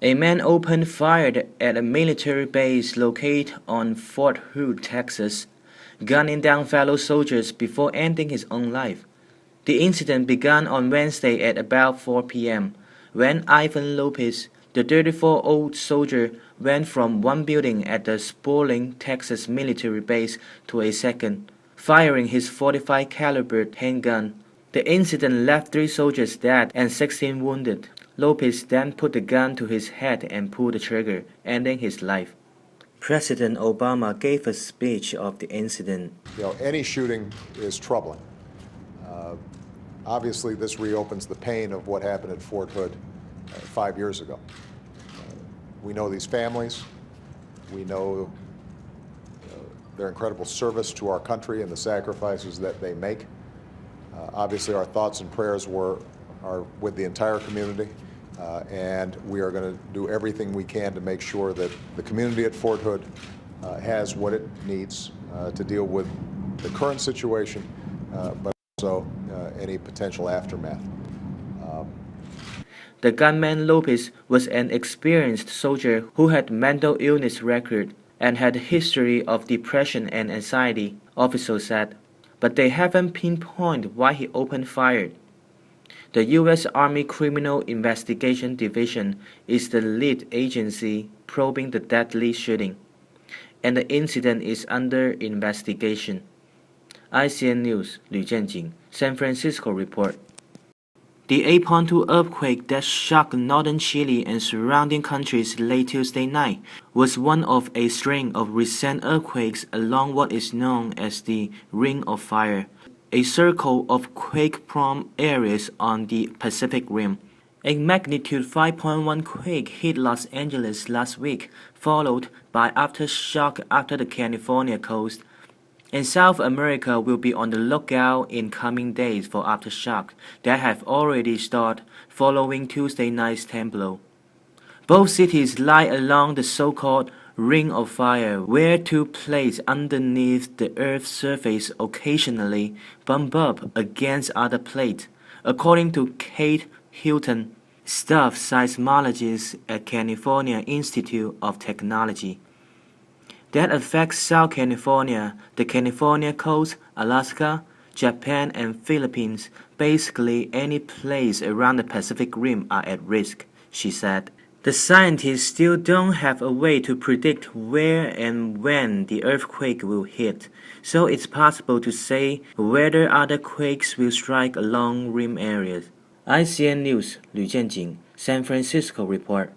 A man opened fire at a military base located on Fort Hood, Texas, gunning down fellow soldiers before ending his own life. The incident began on Wednesday at about 4 p.m., when Ivan Lopez, the 34-year-old soldier, went from one building at the sprawling Texas military base to a second, firing his 45 caliber handgun. The incident left 3 soldiers dead and 16 wounded. Lopez then put the gun to his head and pulled the trigger, ending his life. President Obama gave a speech of the incident. Any shooting is troubling. Obviously, this reopens the pain of what happened at Fort Hood 5 years ago. We know these families. We know their incredible service to our country and the sacrifices that they make. Obviously, our thoughts and prayers are with the entire community, and we are going to do everything we can to make sure that the community at Fort Hood has what it needs to deal with the current situation, but also any potential aftermath. The gunman Lopez was an experienced soldier who had mental illness record and had a history of depression and anxiety, officials said, but they haven't pinpointed why he opened fire. The U.S. Army Criminal Investigation Division is the lead agency probing the deadly shooting, and the incident is under investigation. ICN News, 吕建景, San Francisco report. The 8.2 earthquake that shocked northern Chile and surrounding countries late Tuesday night was one of a string of recent earthquakes along what is known as the Ring of Fire, a circle of quake-prone areas on the Pacific Rim. A magnitude 5.1 quake hit Los Angeles last week, followed by aftershock after the California coast. And South America will be on the lookout in coming days for aftershock that have already started following Tuesday night's temblor. Both cities lie along the so-called Ring of Fire, where 2 plates underneath the Earth's surface occasionally bump up against other plates, according to Kate Hilton, staff seismologist at California Institute of Technology. That affects South California, the California coast, Alaska, Japan, and Philippines. Basically, any place around the Pacific Rim are at risk, she said. The scientists still don't have a way to predict where and when the earthquake will hit, so it's possible to say whether other quakes will strike along rim areas. ICN News, 吕建景, San Francisco report.